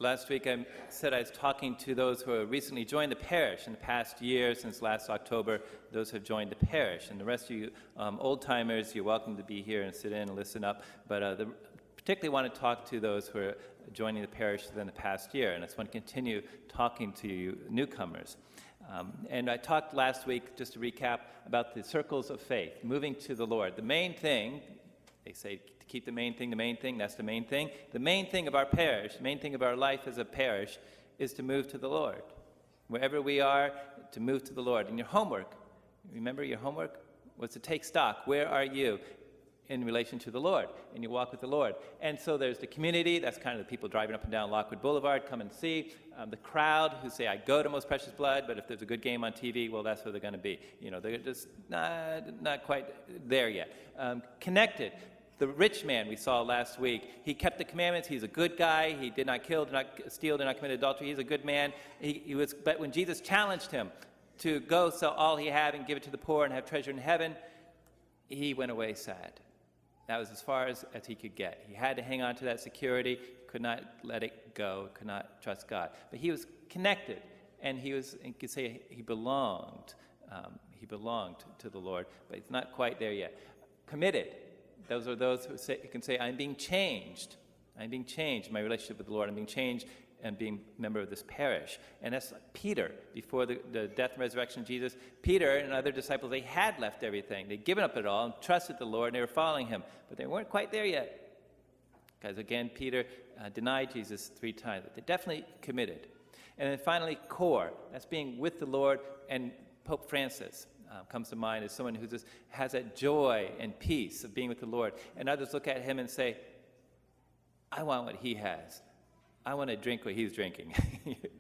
Last week I said I was talking to those who have recently joined the parish in the past year, since last October, those who have joined the parish. And the rest of you old-timers, you're welcome to be here and sit in and listen up. But particularly want to talk to those who are joining the parish within the past year. And I just want to continue talking to you newcomers. And I talked last week, just to recap, about the circles of faith, moving to the Lord. The main thing, they say, to keep the main thing, that's the main thing. The main thing of our parish, the main thing of our life as a parish, is to move to the Lord. Wherever we are, to move to the Lord. And your homework, remember your homework was to take stock. Where are you in relation to the Lord, and you walk with the Lord? And so there's the community, that's kind of the people driving up and down Lockwood Boulevard, come and see. The crowd who say, I go to Most Precious Blood, but if there's a good game on TV, well, that's where they're going to be. You know, they're just not quite there yet. Connected. The rich man we saw last week, he kept the commandments. He's a good guy. He did not kill, did not steal, did not commit adultery. He's a good man. But when Jesus challenged him to go sell all he had and give it to the poor and have treasure in heaven, he went away sad. That was as far as he could get. He had to hang on to that security, could not let it go, could not trust God. But he was connected, and you could say he belonged. He belonged to the Lord, but he's not quite there yet. Committed. Those are those who can say, I'm being changed. I'm being changed in my relationship with the Lord. I'm being changed and being a member of this parish. And that's like Peter, before the death and resurrection of Jesus. Peter and other disciples, they had left everything. They'd given up it all and trusted the Lord, and they were following him. But they weren't quite there yet. Because again, Peter denied Jesus 3 times. But they're definitely committed. And then finally, core. That's being with the Lord. And Pope Francis comes to mind as someone who just has that joy and peace of being with the Lord. And others look at him and say, I want what he has. I want to drink what he's drinking.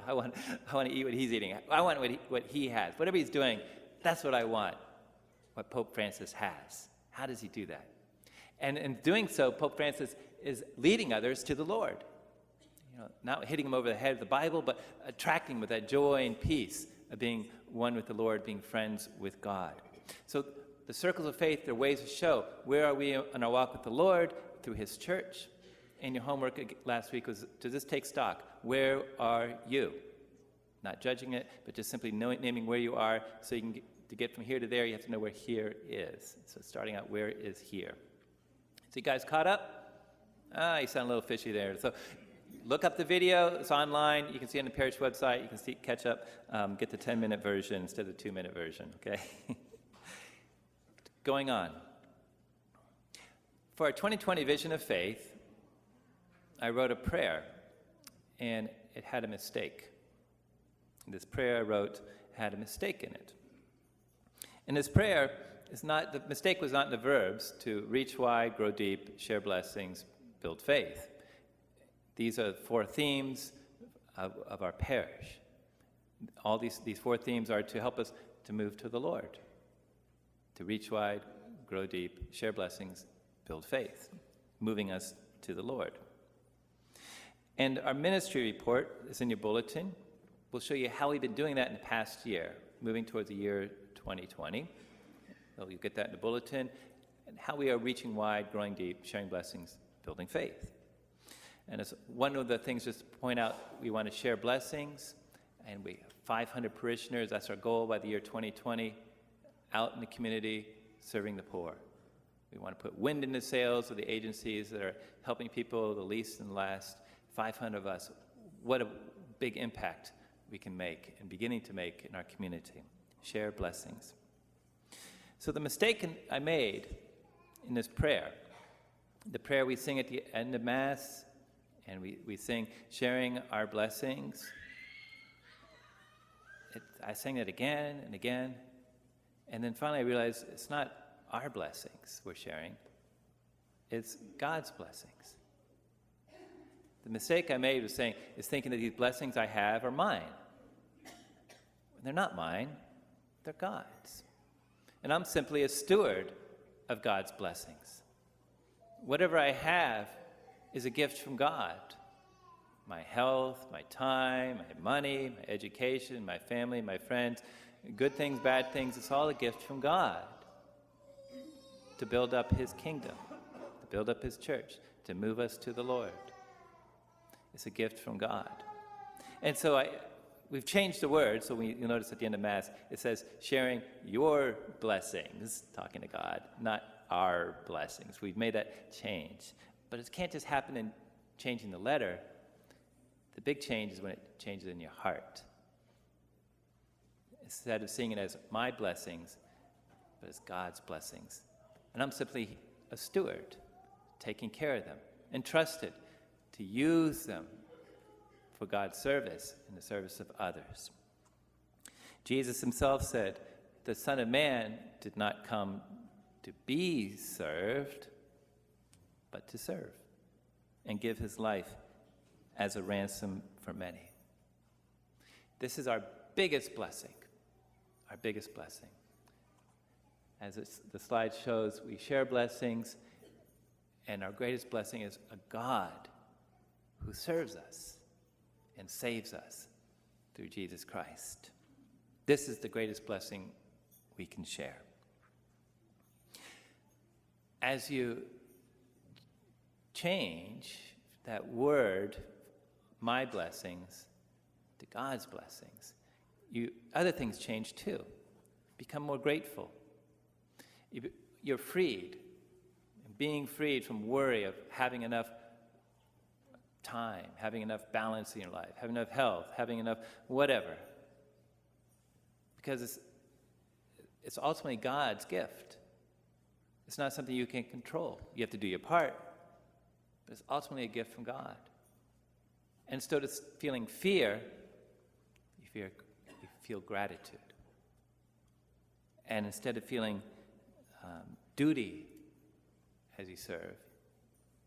I want to eat what he's eating. I want what he has. Whatever he's doing, that's what I want, what Pope Francis has. How does he do that? And in doing so, Pope Francis is leading others to the Lord. You know, not hitting them over the head with the Bible, but attracting with that joy and peace of being one with the Lord, being friends with God. So the circles of faith, they're ways to show where are we in our walk with the Lord through his church. And your homework last week was to just take stock. Where are you? Not judging it, but just simply naming where you are, so you can to get from here to there, you have to know where here is. So starting out, where is here? So you guys caught up? You sound a little fishy there. So look up the video. It's online. You can see it on the parish website. You can catch up, get the 10-minute version instead of the 2-minute version, okay? Going on. For our 2020 Vision of Faith, I wrote a prayer, and it had a mistake. This prayer I wrote had a mistake in it. And this prayer the mistake was not in the verbs to reach wide, grow deep, share blessings, build faith. These are 4 themes of our parish. All these 4 themes are to help us to move to the Lord, to reach wide, grow deep, share blessings, build faith, moving us to the Lord. And our ministry report is in your bulletin. We'll show you how we've been doing that in the past year, moving towards the year 2020. So you get that in the bulletin, and how we are reaching wide, growing deep, sharing blessings, building faith. And as one of the things, just to point out, we want to share blessings, and we have 500 parishioners. That's our goal by the year 2020, out in the community, serving the poor. We want to put wind in the sails of the agencies that are helping people, the least and last. 500 of us. What a big impact we can make and beginning to make in our community. Share blessings. So the mistake I made in this prayer, the prayer we sing at the end of Mass, and we sing, sharing our blessings. I sang it again and again, and then finally I realized it's not our blessings we're sharing, it's God's blessings. The mistake I made is thinking that these blessings I have are mine. They're not mine, they're God's. And I'm simply a steward of God's blessings. Whatever I have is a gift from God. My health, my time, my money, my education, my family, my friends, good things, bad things, it's all a gift from God to build up his kingdom, to build up his church, to move us to the Lord. It's a gift from God. And so we've changed the word, so you'll notice at the end of Mass, it says sharing your blessings, talking to God, not our blessings. We've made that change. But it can't just happen in changing the letter. The big change is when it changes in your heart. Instead of seeing it as my blessings, but as God's blessings. And I'm simply a steward, taking care of them, entrusted to use them for God's service and the service of others. Jesus himself said, the Son of Man did not come to be served, but to serve and give his life as a ransom for many. This is our biggest blessing, our biggest blessing. As the slide shows, we share blessings, and our greatest blessing is a God who serves us and saves us through Jesus Christ. This is the greatest blessing we can share. As you change that word, my blessings, to God's blessings, other things change too. Become more grateful. You're freed, being freed from worry of having enough time, having enough balance in your life, having enough health, having enough whatever. Because it's ultimately God's gift. It's not something you can control. You have to do your part, but it's ultimately a gift from God. And instead of feeling fear, you feel gratitude. And instead of feeling duty as you serve,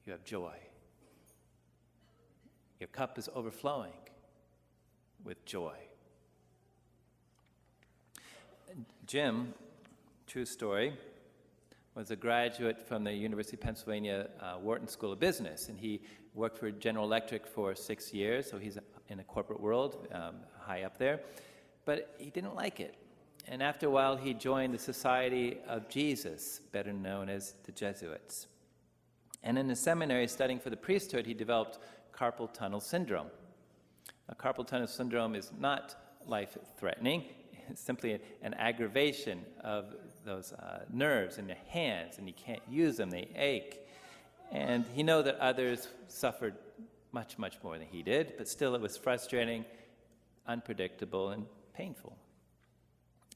you have joy. Your cup is overflowing with joy. Jim, true story, was a graduate from the University of Pennsylvania Wharton School of Business, and he worked for General Electric for 6 years, so he's in the corporate world, high up there, but he didn't like it. And after a while, he joined the Society of Jesus, better known as the Jesuits. And in the seminary studying for the priesthood, he developed carpal tunnel syndrome. Now, carpal tunnel syndrome is not life-threatening. It's simply an aggravation of those nerves in your hands, and you can't use them. They ache. And he knew that others suffered much, much more than he did, but still it was frustrating, unpredictable, and painful.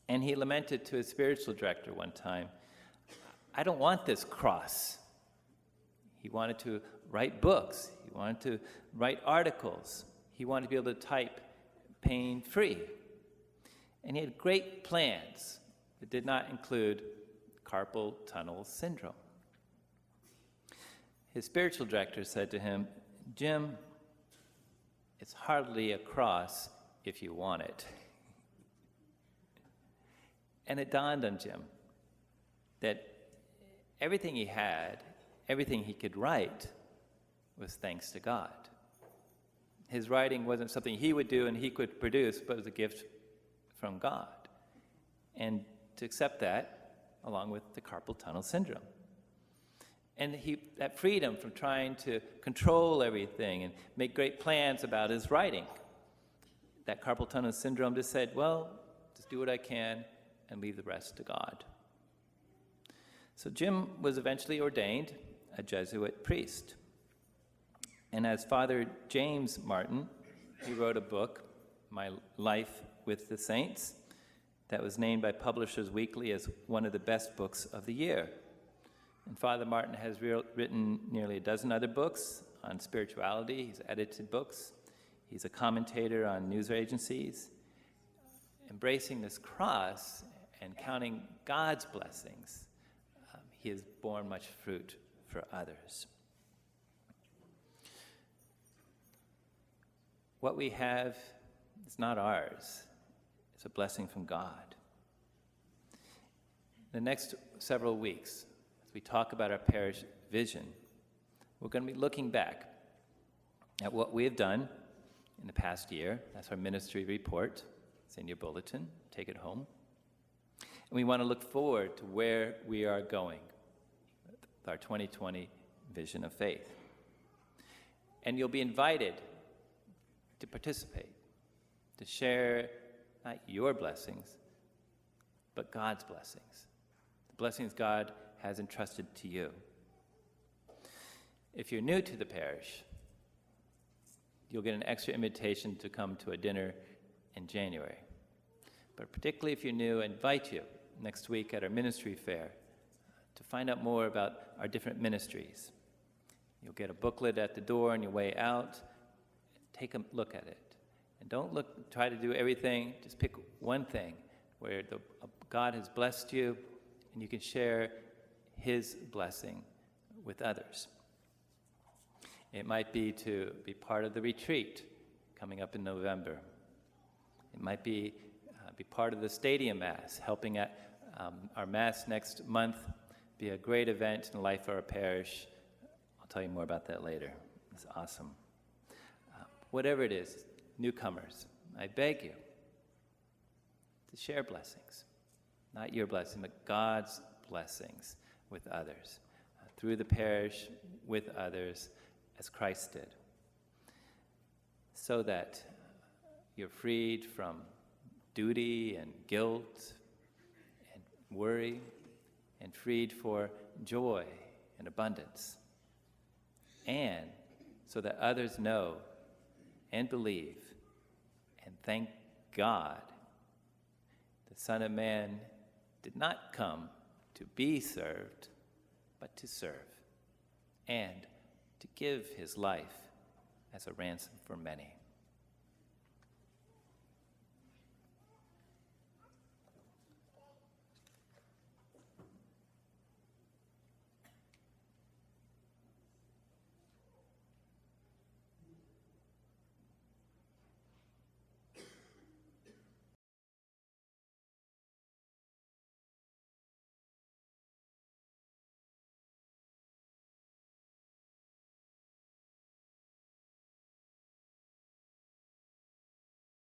And he lamented to his spiritual director one time, I don't want this cross. He wanted to write books. He wanted to write articles. He wanted to be able to type pain-free. And he had great plans that did not include carpal tunnel syndrome. His spiritual director said to him, Jim, it's hardly a cross if you want it. And it dawned on Jim that everything he had, everything he could write, was thanks to God. His writing wasn't something he would do and he could produce, but it was a gift from God. And to accept that, along with the carpal tunnel syndrome. And that freedom from trying to control everything and make great plans about his writing. That carpal tunnel syndrome just said, well, just do what I can and leave the rest to God. So Jim was eventually ordained a Jesuit priest. And as Father James Martin, he wrote a book, My Life with the Saints, that was named by Publishers Weekly as one of the best books of the year. And Father Martin has written nearly a dozen other books on spirituality. He's edited books. He's a commentator on news agencies. Embracing this cross and counting God's blessings, he has borne much fruit for others. What we have is not ours. It's a blessing from God. The next several weeks, as we talk about our parish vision, we're going to be looking back at what we have done in the past year. That's our ministry report. It's in your bulletin. Take it home. And we want to look forward to where we are going with our 2020 vision of faith. And you'll be invited to participate, to share not your blessings, but God's blessings, the blessings God has entrusted to you. If you're new to the parish, you'll get an extra invitation to come to a dinner in January. But particularly if you're new, I invite you next week at our ministry fair to find out more about our different ministries. You'll get a booklet at the door on your way out. Take a look at it. And don't try to do everything. Just pick one thing where God has blessed you and you can share his blessing with others. It might be to be part of the retreat coming up in November. It might be part of the Stadium Mass, helping at our Mass next month. Be a great event in the life of our parish. I'll tell you more about that later. It's awesome. Whatever it is, newcomers, I beg you to share blessings. Not your blessing, but God's blessings with others. Through the parish, with others, as Christ did. So that you're freed from duty and guilt and worry, and freed for joy and abundance. And so that others know and believe and thank God the Son of Man did not come to be served, but to serve and to give his life as a ransom for many.